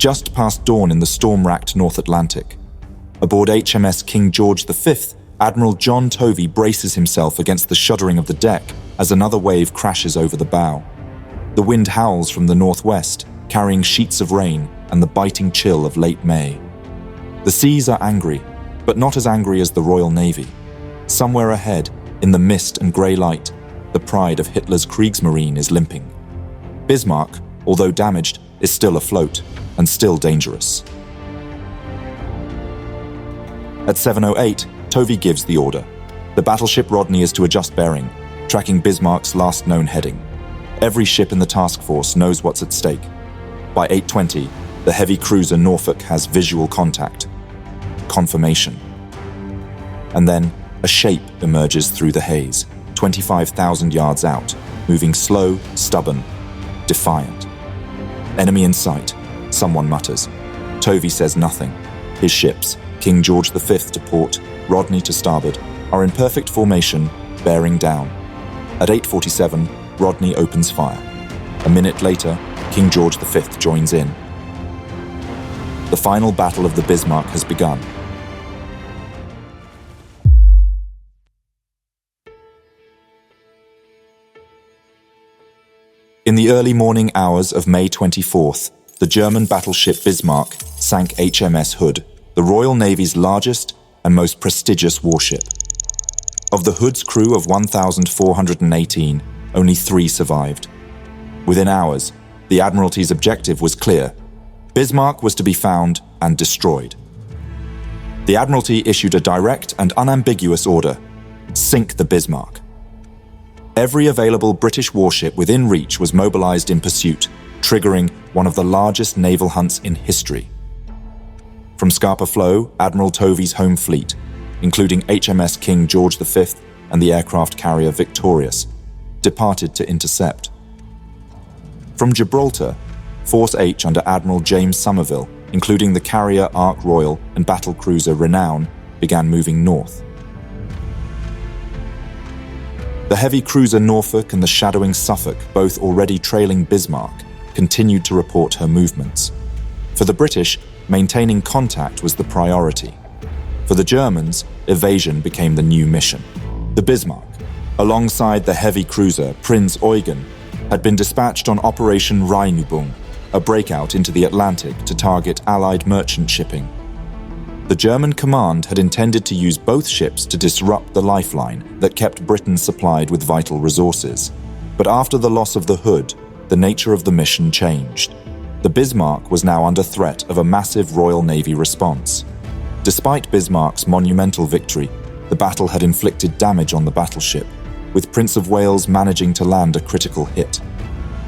just past dawn in the storm-racked North Atlantic. Aboard HMS King George V, Admiral John Tovey braces himself against the shuddering of the deck as another wave crashes over the bow. The wind howls from the northwest, carrying sheets of rain and the biting chill of late May. The seas are angry, but not as angry as the Royal Navy. Somewhere ahead, in the mist and grey light, the pride of Hitler's Kriegsmarine is limping. Bismarck, although damaged, is still afloat and still dangerous. At 7:08, Tovey gives the order. The battleship Rodney is to adjust bearing, tracking Bismarck's last known heading. Every ship in the task force knows what's at stake. By 8:20, the heavy cruiser Norfolk has visual contact. Confirmation. And then, a shape emerges through the haze, 25,000 yards out, moving slow, stubborn, defiant. Enemy in sight, someone mutters. Tovey says nothing. His ships, King George V to port, Rodney to starboard, are in perfect formation, bearing down. At 8:47, Rodney opens fire. A minute later, King George V joins in. The final battle of the Bismarck has begun. In the early morning hours of May 24th, the German battleship Bismarck sank HMS Hood, the Royal Navy's largest and most prestigious warship. Of the Hood's crew of 1,418, only 3 survived. Within hours, the Admiralty's objective was clear. Bismarck was to be found and destroyed. The Admiralty issued a direct and unambiguous order: sink the Bismarck. Every available British warship within reach was mobilized in pursuit, triggering one of the largest naval hunts in history. From Scapa Flow, Admiral Tovey's home fleet, including HMS King George V and the aircraft carrier Victorious, departed to intercept. From Gibraltar, Force H under Admiral James Somerville, including the carrier Ark Royal and battlecruiser Renown, began moving north. The heavy cruiser Norfolk and the shadowing Suffolk, both already trailing Bismarck, continued to report her movements. For the British, maintaining contact was the priority. For the Germans, evasion became the new mission. The Bismarck, alongside the heavy cruiser Prinz Eugen, had been dispatched on Operation Rheinübung, a breakout into the Atlantic to target Allied merchant shipping. The German command had intended to use both ships to disrupt the lifeline that kept Britain supplied with vital resources. But after the loss of the Hood, the nature of the mission changed. The Bismarck was now under threat of a massive Royal Navy response. Despite Bismarck's monumental victory, the battle had inflicted damage on the battleship, with Prince of Wales managing to land a critical hit.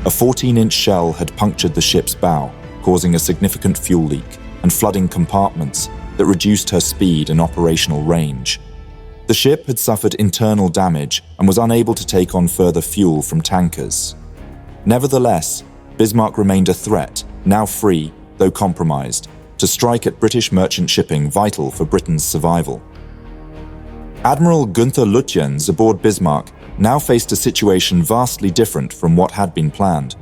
A 14-inch shell had punctured the ship's bow, causing a significant fuel leak and flooding compartments that reduced her speed and operational range. The ship had suffered internal damage and was unable to take on further fuel from tankers. Nevertheless, Bismarck remained a threat, now free, though compromised, to strike at British merchant shipping vital for Britain's survival. Admiral Günther Lutyens aboard Bismarck now faced a situation vastly different from what had been planned.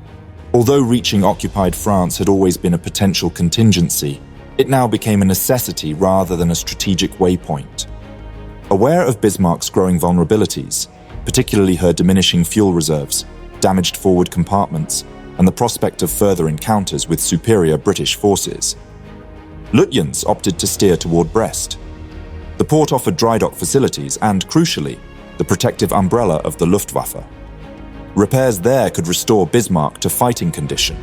Although reaching occupied France had always been a potential contingency, it now became a necessity rather than a strategic waypoint. Aware of Bismarck's growing vulnerabilities, particularly her diminishing fuel reserves, damaged forward compartments, and the prospect of further encounters with superior British forces, Lutyens opted to steer toward Brest. The port offered dry dock facilities and, crucially, the protective umbrella of the Luftwaffe. Repairs there could restore Bismarck to fighting condition,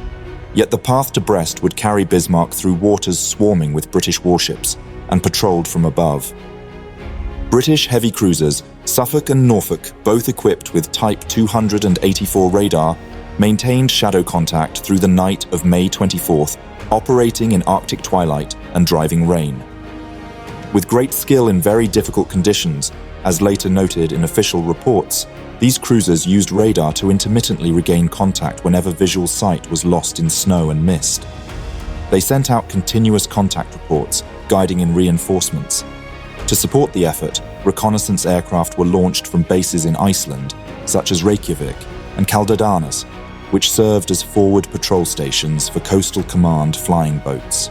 yet the path to Brest would carry Bismarck through waters swarming with British warships and patrolled from above. British heavy cruisers, Suffolk and Norfolk, both equipped with Type 284 radar, maintained shadow contact through the night of May 24th, operating in Arctic twilight and driving rain. With great skill in very difficult conditions, as later noted in official reports, these cruisers used radar to intermittently regain contact whenever visual sight was lost in snow and mist. They sent out continuous contact reports, guiding in reinforcements. To support the effort, reconnaissance aircraft were launched from bases in Iceland, such as Reykjavik and Kaldadanes, which served as forward patrol stations for Coastal Command flying boats.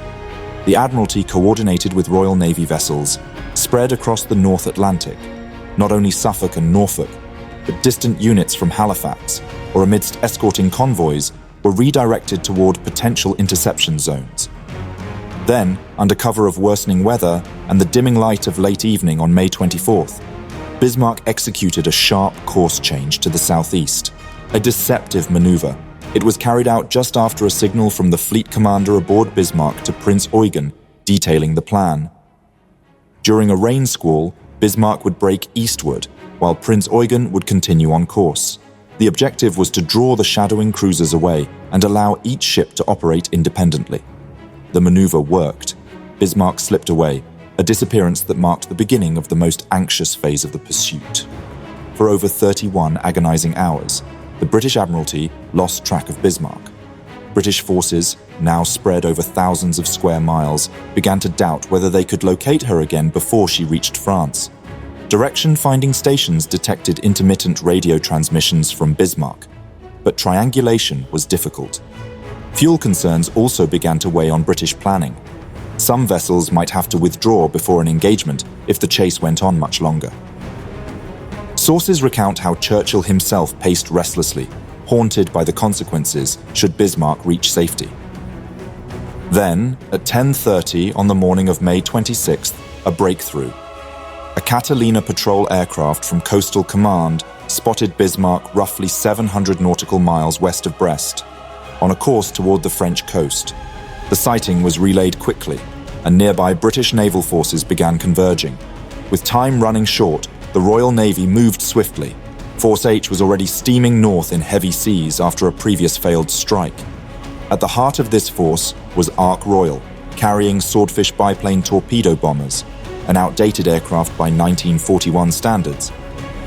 The Admiralty coordinated with Royal Navy vessels spread across the North Atlantic, not only Suffolk and Norfolk, but distant units from Halifax, or amidst escorting convoys, were redirected toward potential interception zones. Then, under cover of worsening weather and the dimming light of late evening on May 24th, Bismarck executed a sharp course change to the southeast. A deceptive maneuver. It was carried out just after a signal from the fleet commander aboard Bismarck to Prince Eugen, detailing the plan. During a rain squall, Bismarck would break eastward, while Prince Eugen would continue on course. The objective was to draw the shadowing cruisers away and allow each ship to operate independently. The maneuver worked. Bismarck slipped away, a disappearance that marked the beginning of the most anxious phase of the pursuit. For over 31 agonizing hours, the British Admiralty lost track of Bismarck. British forces, now spread over thousands of square miles, began to doubt whether they could locate her again before she reached France. Direction-finding stations detected intermittent radio transmissions from Bismarck, but triangulation was difficult. Fuel concerns also began to weigh on British planning. Some vessels might have to withdraw before an engagement if the chase went on much longer. Sources recount how Churchill himself paced restlessly, haunted by the consequences should Bismarck reach safety. Then, at 10:30 on the morning of May 26th, a breakthrough. A Catalina patrol aircraft from Coastal Command spotted Bismarck roughly 700 nautical miles west of Brest, on a course toward the French coast. The sighting was relayed quickly, and nearby British naval forces began converging. With time running short, the Royal Navy moved swiftly. Force H was already steaming north in heavy seas after a previous failed strike. At the heart of this force was Ark Royal, carrying Swordfish biplane torpedo bombers, an outdated aircraft by 1941 standards,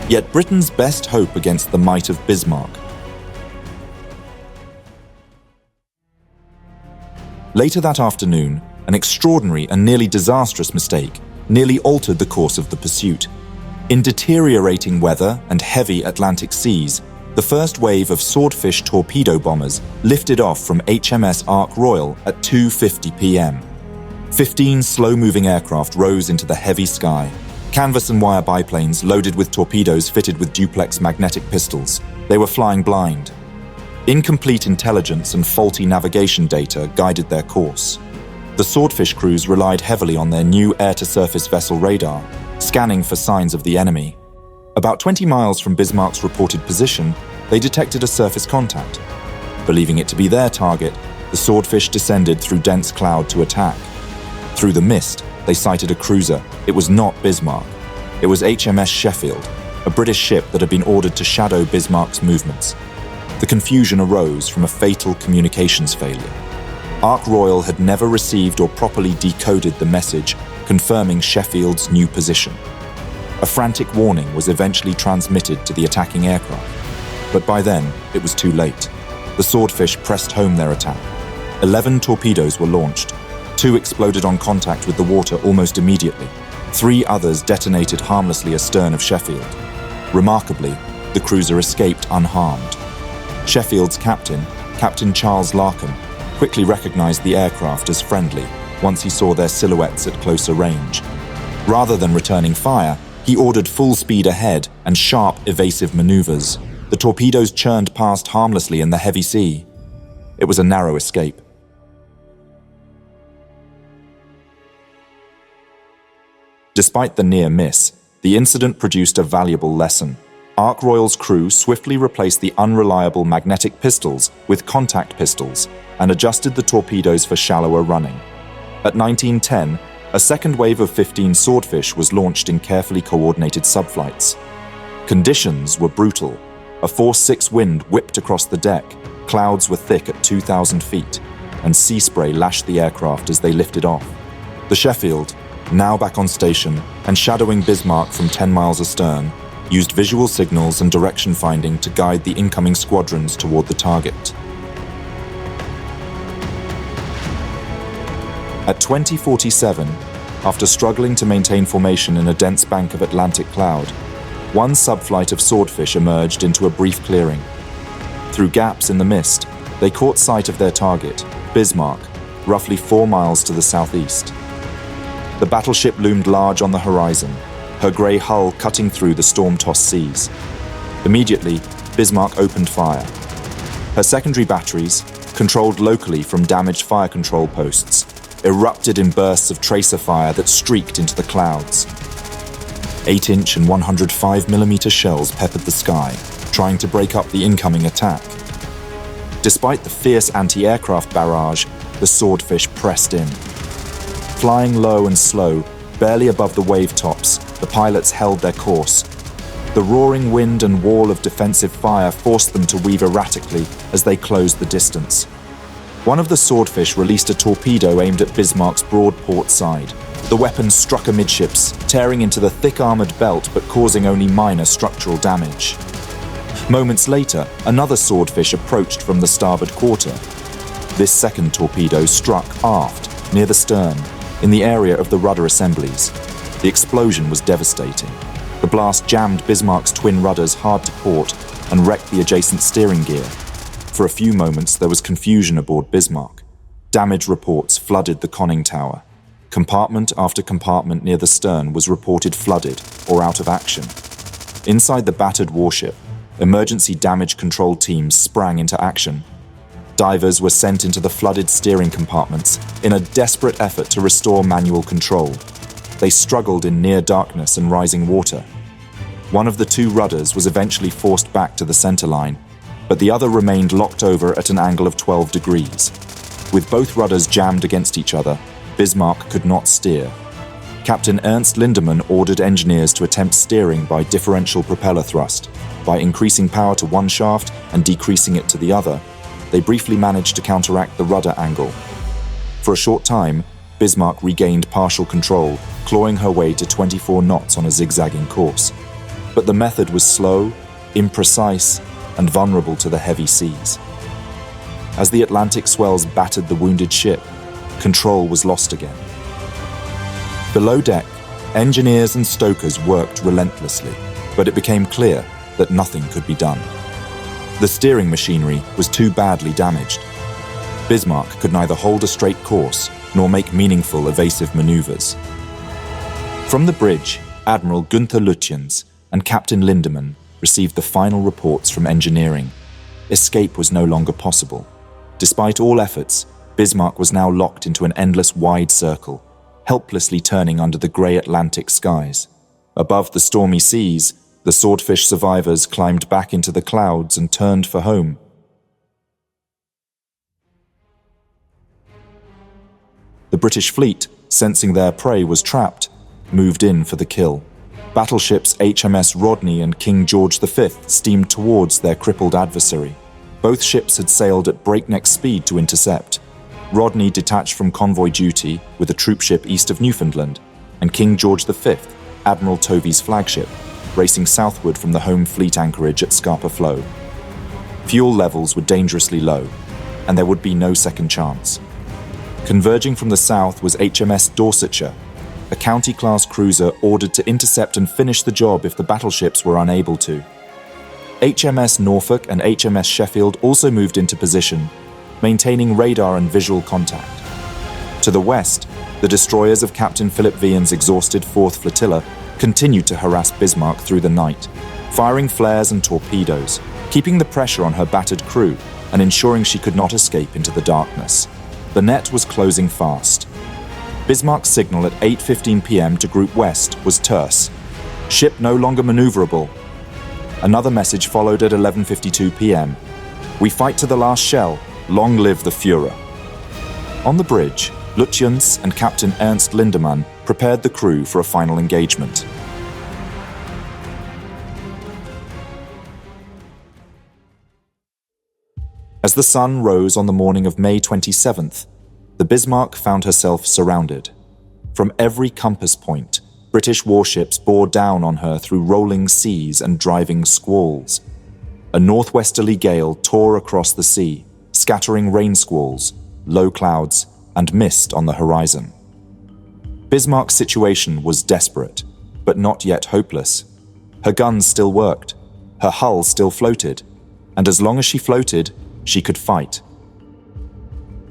yet Britain's best hope against the might of Bismarck. Later that afternoon, an extraordinary and nearly disastrous mistake nearly altered the course of the pursuit. In deteriorating weather and heavy Atlantic seas, the first wave of Swordfish torpedo bombers lifted off from HMS Ark Royal at 2:50 p.m. 15 slow-moving aircraft rose into the heavy sky, canvas and wire biplanes loaded with torpedoes fitted with duplex magnetic pistols. They were flying blind. Incomplete intelligence and faulty navigation data guided their course. The Swordfish crews relied heavily on their new air-to-surface vessel radar, scanning for signs of the enemy. About 20 miles from Bismarck's reported position, they detected a surface contact. Believing it to be their target, the Swordfish descended through dense cloud to attack. Through the mist, they sighted a cruiser. It was not Bismarck. It was HMS Sheffield, a British ship that had been ordered to shadow Bismarck's movements. The confusion arose from a fatal communications failure. Ark Royal had never received or properly decoded the message confirming Sheffield's new position. A frantic warning was eventually transmitted to the attacking aircraft, but by then it was too late. The Swordfish pressed home their attack. 11 torpedoes were launched. 2 exploded on contact with the water almost immediately. 3 others detonated harmlessly astern of Sheffield. Remarkably, the cruiser escaped unharmed. Sheffield's captain, Captain Charles Larkham, quickly recognized the aircraft as friendly once he saw their silhouettes at closer range. Rather than returning fire, he ordered full speed ahead and sharp, evasive maneuvers. The torpedoes churned past harmlessly in the heavy sea. It was a narrow escape. Despite the near miss, the incident produced a valuable lesson. Ark Royal's crew swiftly replaced the unreliable magnetic pistols with contact pistols and adjusted the torpedoes for shallower running. At 19:10, a second wave of 15 Swordfish was launched in carefully coordinated subflights. Conditions were brutal. A force 6 wind whipped across the deck, clouds were thick at 2,000 feet, and sea spray lashed the aircraft as they lifted off. The Sheffield, now back on station and shadowing Bismarck from 10 miles astern, used visual signals and direction finding to guide the incoming squadrons toward the target. At 20:47, after struggling to maintain formation in a dense bank of Atlantic cloud, one subflight of Swordfish emerged into a brief clearing. Through gaps in the mist, they caught sight of their target, Bismarck, roughly 4 miles to the southeast. The battleship loomed large on the horizon, her grey hull cutting through the storm-tossed seas. Immediately, Bismarck opened fire. Her secondary batteries, controlled locally from damaged fire control posts, erupted in bursts of tracer fire that streaked into the clouds. 8-inch and 105mm shells peppered the sky, trying to break up the incoming attack. Despite the fierce anti-aircraft barrage, the Swordfish pressed in. Flying low and slow, barely above the wave tops, the pilots held their course. The roaring wind and wall of defensive fire forced them to weave erratically as they closed the distance. One of the Swordfish released a torpedo aimed at Bismarck's broad port side. The weapon struck amidships, tearing into the thick armoured belt but causing only minor structural damage. Moments later, another Swordfish approached from the starboard quarter. This second torpedo struck aft, near the stern, in the area of the rudder assemblies. The explosion was devastating. The blast jammed Bismarck's twin rudders hard to port and wrecked the adjacent steering gear. For a few moments, there was confusion aboard Bismarck. Damage reports flooded the conning tower. Compartment after compartment near the stern was reported flooded or out of action. Inside the battered warship, emergency damage control teams sprang into action. Divers were sent into the flooded steering compartments in a desperate effort to restore manual control. They struggled in near darkness and rising water. One of the two rudders was eventually forced back to the center line, but the other remained locked over at an angle of 12 degrees. With both rudders jammed against each other, Bismarck could not steer. Captain Ernst Lindemann ordered engineers to attempt steering by differential propeller thrust. By increasing power to one shaft and decreasing it to the other, they briefly managed to counteract the rudder angle. For a short time, Bismarck regained partial control, clawing her way to 24 knots on a zigzagging course. But the method was slow, imprecise, and vulnerable to the heavy seas. As the Atlantic swells battered the wounded ship, control was lost again. Below deck, engineers and stokers worked relentlessly, but it became clear that nothing could be done. The steering machinery was too badly damaged. Bismarck could neither hold a straight course nor make meaningful evasive maneuvers. From the bridge, Admiral Günther Lütjens and Captain Lindemann received the final reports from engineering. Escape was no longer possible. Despite all efforts, Bismarck was now locked into an endless wide circle, helplessly turning under the grey Atlantic skies. Above the stormy seas, the Swordfish survivors climbed back into the clouds and turned for home. The British fleet, sensing their prey was trapped, moved in for the kill. Battleships HMS Rodney and King George V steamed towards their crippled adversary. Both ships had sailed at breakneck speed to intercept. Rodney detached from convoy duty with a troopship east of Newfoundland, and King George V, Admiral Tovey's flagship, racing southward from the home fleet anchorage at Scapa Flow. Fuel levels were dangerously low, and there would be no second chance. Converging from the south was HMS Dorsetshire, a county-class cruiser ordered to intercept and finish the job if the battleships were unable to. HMS Norfolk and HMS Sheffield also moved into position, maintaining radar and visual contact. To the west, the destroyers of Captain Philip Vian's exhausted 4th Flotilla continued to harass Bismarck through the night, firing flares and torpedoes, keeping the pressure on her battered crew and ensuring she could not escape into the darkness. The net was closing fast. Bismarck's signal at 8:15 p.m. to Group West was terse. Ship no longer maneuverable. Another message followed at 11:52 p.m. We fight to the last shell. Long live the Führer. On the bridge, Lütjens and Captain Ernst Lindemann prepared the crew for a final engagement. As the sun rose on the morning of May 27th, the Bismarck found herself surrounded. From every compass point, British warships bore down on her through rolling seas and driving squalls. A northwesterly gale tore across the sea, scattering rain squalls, low clouds, and mist on the horizon. Bismarck's situation was desperate, but not yet hopeless. Her guns still worked, her hull still floated, and as long as she floated, she could fight.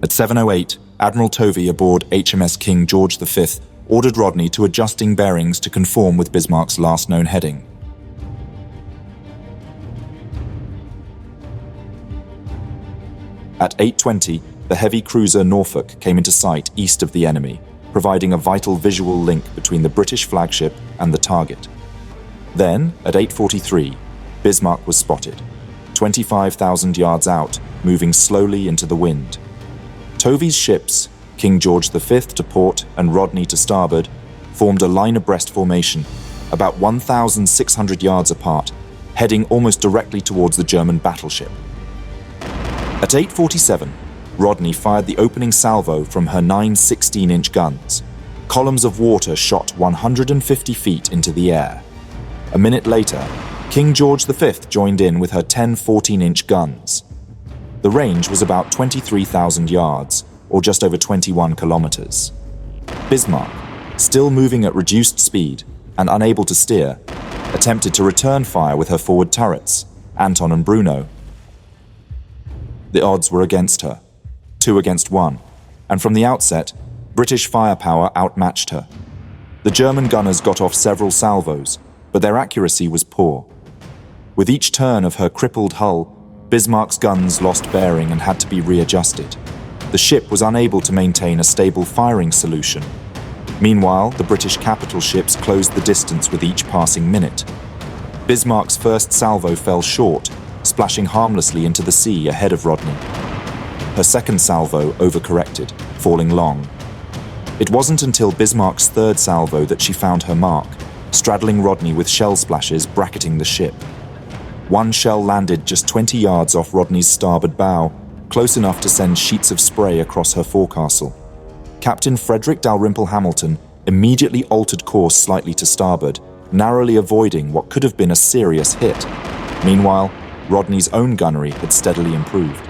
At 7:08, Admiral Tovey aboard HMS King George V ordered Rodney to adjusting bearings to conform with Bismarck's last known heading. At 8:20, the heavy cruiser Norfolk came into sight east of the enemy, providing a vital visual link between the British flagship and the target. Then, at 8:43, Bismarck was spotted, 25,000 yards out, moving slowly into the wind. Tovey's ships, King George V to port and Rodney to starboard, formed a line abreast formation, about 1,600 yards apart, heading almost directly towards the German battleship. At 8:47, Rodney fired the opening salvo from her 9 16-inch guns. Columns of water shot 150 feet into the air. A minute later, King George V joined in with her 10 14-inch guns. The range was about 23,000 yards, or just over 21 kilometers. Bismarck, still moving at reduced speed and unable to steer, attempted to return fire with her forward turrets, Anton and Bruno. The odds were against her, 2 against 1, and from the outset, British firepower outmatched her. The German gunners got off several salvos, but their accuracy was poor. With each turn of her crippled hull, Bismarck's guns lost bearing and had to be readjusted. The ship was unable to maintain a stable firing solution. Meanwhile, the British capital ships closed the distance with each passing minute. Bismarck's first salvo fell short, splashing harmlessly into the sea ahead of Rodney. Her second salvo overcorrected, falling long. It wasn't until Bismarck's third salvo that she found her mark, straddling Rodney with shell splashes bracketing the ship. One shell landed just 20 yards off Rodney's starboard bow, close enough to send sheets of spray across her forecastle. Captain Frederick Dalrymple Hamilton immediately altered course slightly to starboard, narrowly avoiding what could have been a serious hit. Meanwhile, Rodney's own gunnery had steadily improved.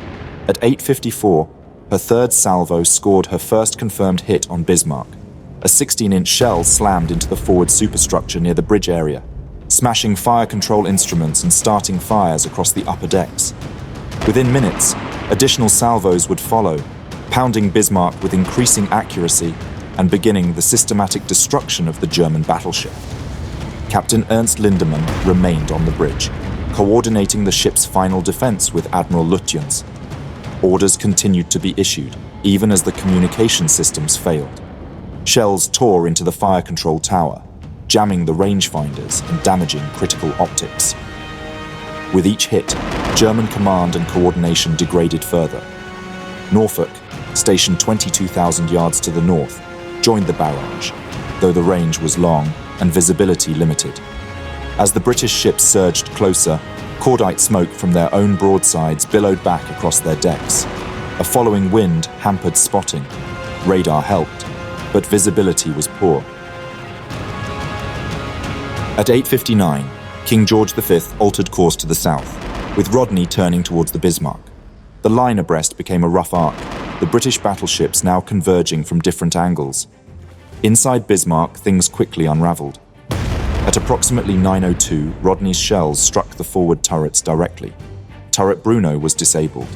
At 8:54, her third salvo scored her first confirmed hit on Bismarck. A 16-inch shell slammed into the forward superstructure near the bridge area, smashing fire control instruments and starting fires across the upper decks. Within minutes, additional salvos would follow, pounding Bismarck with increasing accuracy and beginning the systematic destruction of the German battleship. Captain Ernst Lindemann remained on the bridge, coordinating the ship's final defense with Admiral Lutyens. Orders continued to be issued, even as the communication systems failed. Shells tore into the fire control tower, jamming the rangefinders and damaging critical optics. With each hit, German command and coordination degraded further. Norfolk, stationed 22,000 yards to the north, joined the barrage, though the range was long and visibility limited. As the British ships surged closer, cordite smoke from their own broadsides billowed back across their decks. A following wind hampered spotting. Radar helped, but visibility was poor. At 8:59, King George V altered course to the south, with Rodney turning towards the Bismarck. The line abreast became a rough arc, the British battleships now converging from different angles. Inside Bismarck, things quickly unraveled. At approximately 9:02, Rodney's shells struck the forward turrets directly. Turret Bruno was disabled.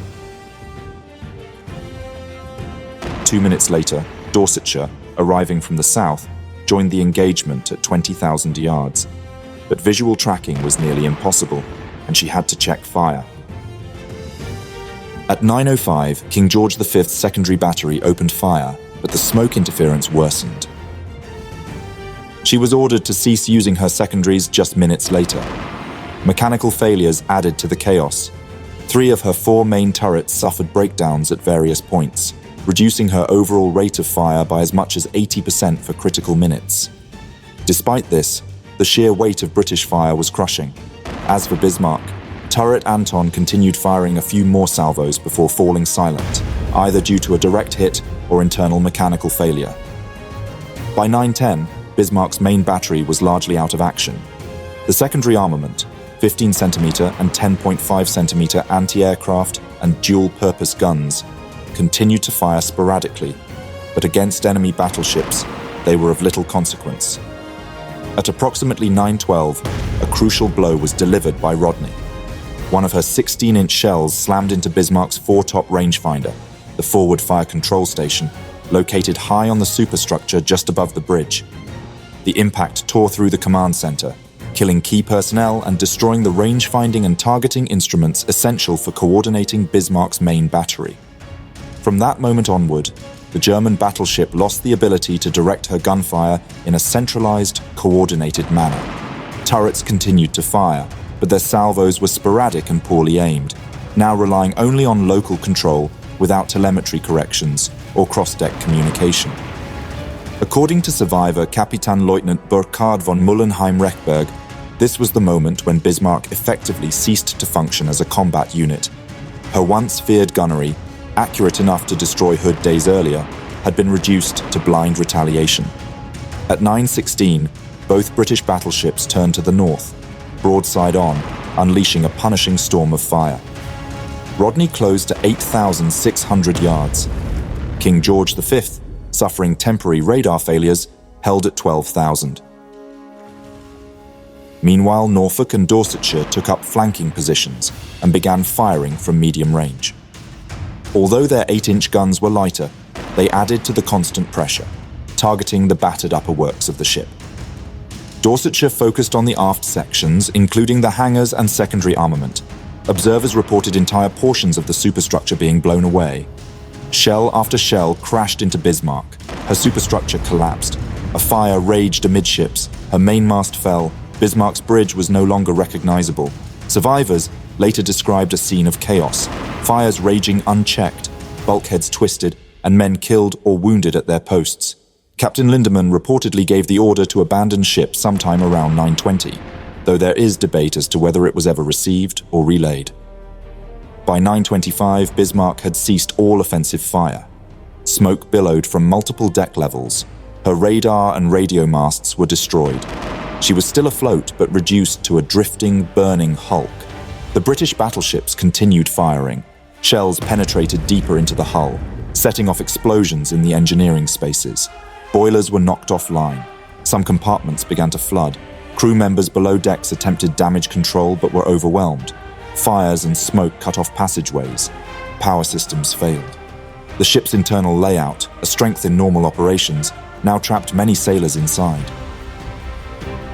2 minutes later, Dorsetshire, arriving from the south, joined the engagement at 20,000 yards. But visual tracking was nearly impossible, and she had to check fire. At 9:05, King George V's secondary battery opened fire, but the smoke interference worsened. She was ordered to cease using her secondaries just minutes later. Mechanical failures added to the chaos. 3 of her 4 main turrets suffered breakdowns at various points, reducing her overall rate of fire by as much as 80% for critical minutes. Despite this, the sheer weight of British fire was crushing. As for Bismarck, turret Anton continued firing a few more salvos before falling silent, either due to a direct hit or internal mechanical failure. By 9:10, Bismarck's main battery was largely out of action. The secondary armament, 15cm and 10.5cm anti-aircraft and dual-purpose guns, continued to fire sporadically, but against enemy battleships, they were of little consequence. At approximately 9:12, a crucial blow was delivered by Rodney. One of her 16-inch shells slammed into Bismarck's foretop rangefinder, the forward fire control station, located high on the superstructure just above the bridge. The impact tore through the command center, killing key personnel and destroying the range-finding and targeting instruments essential for coordinating Bismarck's main battery. From that moment onward, the German battleship lost the ability to direct her gunfire in a centralized, coordinated manner. Turrets continued to fire, but their salvos were sporadic and poorly aimed, now relying only on local control without telemetry corrections or cross-deck communication. According to survivor Kapitänleutnant Burkhard von Mullenheim-Rechberg, this was the moment when Bismarck effectively ceased to function as a combat unit. Her once feared gunnery, accurate enough to destroy Hood days earlier, had been reduced to blind retaliation. At 9:16, both British battleships turned to the north, broadside on, unleashing a punishing storm of fire. Rodney closed to 8,600 yards. King George V, suffering temporary radar failures, held at 12,000. Meanwhile, Norfolk and Dorsetshire took up flanking positions and began firing from medium range. Although their 8-inch guns were lighter, they added to the constant pressure, targeting the battered upper works of the ship. Dorsetshire focused on the aft sections, including the hangars and secondary armament. Observers reported entire portions of the superstructure being blown away. Shell after shell crashed into Bismarck. Her superstructure collapsed. A fire raged amidships. Her mainmast fell. Bismarck's bridge was no longer recognizable. Survivors later described a scene of chaos, fires raging unchecked, bulkheads twisted, and men killed or wounded at their posts. Captain Lindemann reportedly gave the order to abandon ship sometime around 9:20, though there is debate as to whether it was ever received or relayed. By 9:25, Bismarck had ceased all offensive fire. Smoke billowed from multiple deck levels. Her radar and radio masts were destroyed. She was still afloat, but reduced to a drifting, burning hulk. The British battleships continued firing. Shells penetrated deeper into the hull, setting off explosions in the engineering spaces. Boilers were knocked offline. Some compartments began to flood. Crew members below decks attempted damage control but were overwhelmed. Fires and smoke cut off passageways. Power systems failed. The ship's internal layout, a strength in normal operations, now trapped many sailors inside.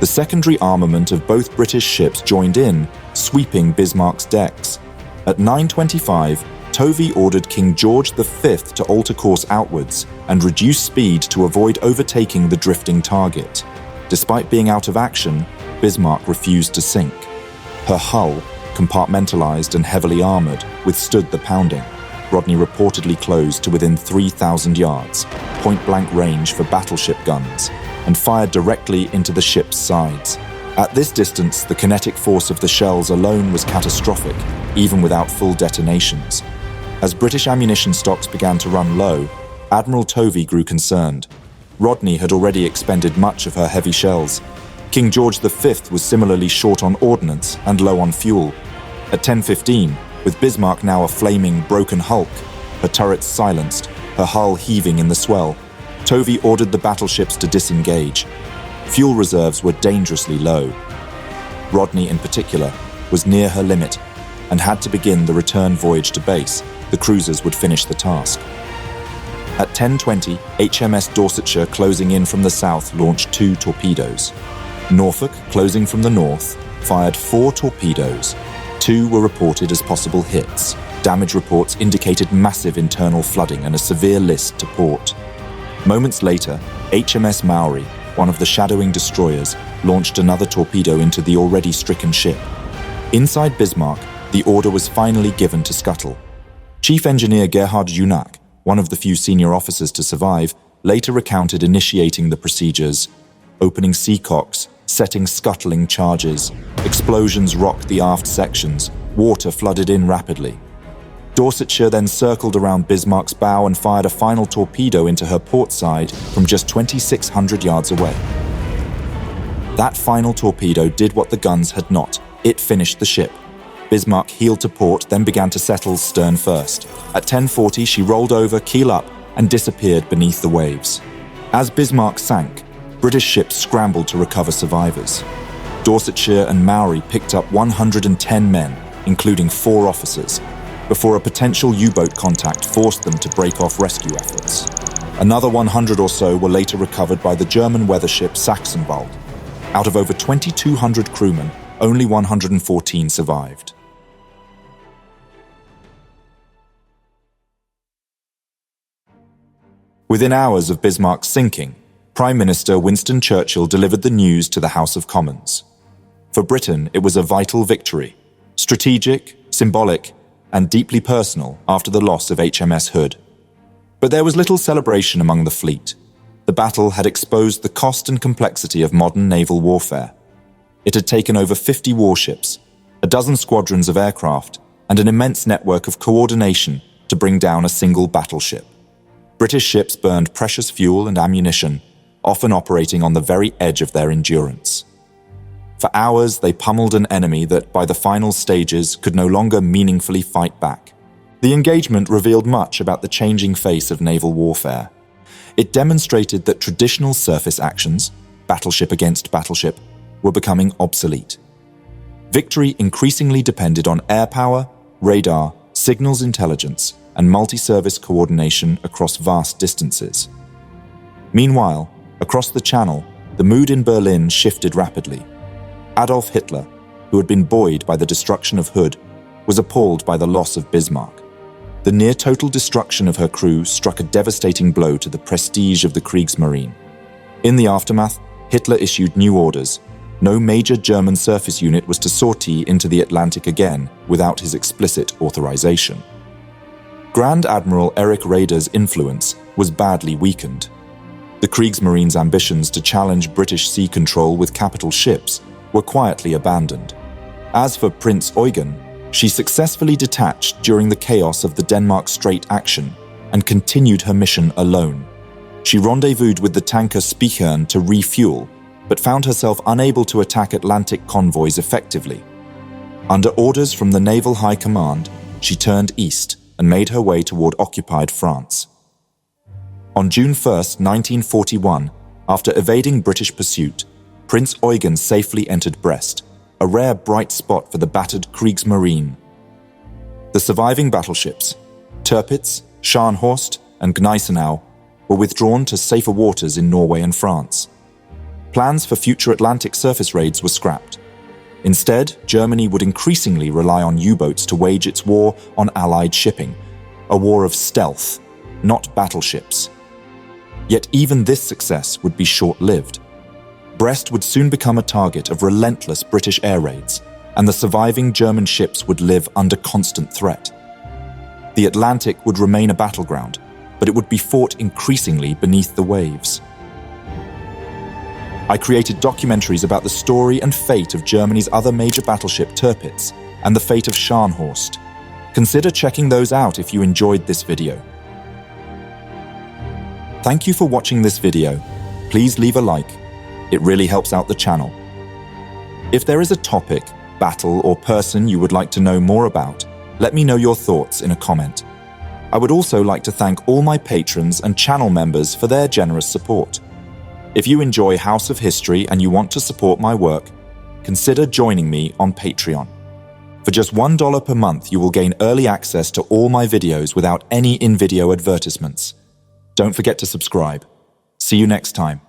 The secondary armament of both British ships joined in, sweeping Bismarck's decks. At 9:25, Tovey ordered King George V to alter course outwards and reduce speed to avoid overtaking the drifting target. Despite being out of action, Bismarck refused to sink. Her hull, compartmentalized and heavily armored, withstood the pounding. Rodney reportedly closed to within 3,000 yards, point-blank range for battleship guns, and fired directly into the ship's sides. At this distance, the kinetic force of the shells alone was catastrophic, even without full detonations. As British ammunition stocks began to run low, Admiral Tovey grew concerned. Rodney had already expended much of her heavy shells. King George V was similarly short on ordnance and low on fuel. At 10:15, with Bismarck now a flaming, broken hulk, her turrets silenced, her hull heaving in the swell, Tovey ordered the battleships to disengage. Fuel reserves were dangerously low. Rodney, in particular, was near her limit and had to begin the return voyage to base. The cruisers would finish the task. At 10:20, HMS Dorsetshire, closing in from the south, launched 2 torpedoes. Norfolk, closing from the north, fired 4 torpedoes. 2 were reported as possible hits. Damage reports indicated massive internal flooding and a severe list to port. Moments later, HMS Maori, one of the shadowing destroyers, launched another torpedo into the already stricken ship. Inside Bismarck, the order was finally given to scuttle. Chief Engineer Gerhard Junak, one of the few senior officers to survive, later recounted initiating the procedures, opening seacocks, setting scuttling charges. Explosions rocked the aft sections. Water flooded in rapidly. Dorsetshire then circled around Bismarck's bow and fired a final torpedo into her port side from just 2,600 yards away. That final torpedo did what the guns had not. It finished the ship. Bismarck heeled to port, then began to settle stern first. At 10:40, she rolled over, keel up, and disappeared beneath the waves. As Bismarck sank, British ships scrambled to recover survivors. Dorsetshire and Maori picked up 110 men, including 4 officers, before a potential U-boat contact forced them to break off rescue efforts. Another 100 or so were later recovered by the German weather ship Sachsenwald. Out of over 2,200 crewmen, only 114 survived. Within hours of Bismarck's sinking, Prime Minister Winston Churchill delivered the news to the House of Commons. For Britain, it was a vital victory, strategic, symbolic, and deeply personal after the loss of HMS Hood. But there was little celebration among the fleet. The battle had exposed the cost and complexity of modern naval warfare. It had taken over 50 warships, a dozen squadrons of aircraft, and an immense network of coordination to bring down a single battleship. British ships burned precious fuel and ammunition, often operating on the very edge of their endurance. For hours, they pummeled an enemy that, by the final stages, could no longer meaningfully fight back. The engagement revealed much about the changing face of naval warfare. It demonstrated that traditional surface actions, battleship against battleship, were becoming obsolete. Victory increasingly depended on air power, radar, signals intelligence, and multi-service coordination across vast distances. Meanwhile, across the Channel, the mood in Berlin shifted rapidly. Adolf Hitler, who had been buoyed by the destruction of Hood, was appalled by the loss of Bismarck. The near-total destruction of her crew struck a devastating blow to the prestige of the Kriegsmarine. In the aftermath, Hitler issued new orders. No major German surface unit was to sortie into the Atlantic again without his explicit authorization. Grand Admiral Erich Raeder's influence was badly weakened. The Kriegsmarine's ambitions to challenge British sea control with capital ships were quietly abandoned. As for Prince Eugen, she successfully detached during the chaos of the Denmark Strait action and continued her mission alone. She rendezvoused with the tanker Spichern to refuel, but found herself unable to attack Atlantic convoys effectively. Under orders from the Naval High Command, she turned east and made her way toward occupied France. On June 1, 1941, after evading British pursuit, Prince Eugen safely entered Brest, a rare bright spot for the battered Kriegsmarine. The surviving battleships, Tirpitz, Scharnhorst, and Gneisenau, were withdrawn to safer waters in Norway and France. Plans for future Atlantic surface raids were scrapped. Instead, Germany would increasingly rely on U-boats to wage its war on Allied shipping, a war of stealth, not battleships. Yet even this success would be short-lived. Brest would soon become a target of relentless British air raids, and the surviving German ships would live under constant threat. The Atlantic would remain a battleground, but it would be fought increasingly beneath the waves. I created documentaries about the story and fate of Germany's other major battleship Tirpitz and the fate of Scharnhorst. Consider checking those out if you enjoyed this video. Thank you for watching this video. Please leave a like. It really helps out the channel. If there is a topic, battle, or person you would like to know more about, let me know your thoughts in a comment. I would also like to thank all my patrons and channel members for their generous support. If you enjoy House of History and you want to support my work, consider joining me on Patreon. For just $1 per month, you will gain early access to all my videos without any in-video advertisements. Don't forget to subscribe. See you next time.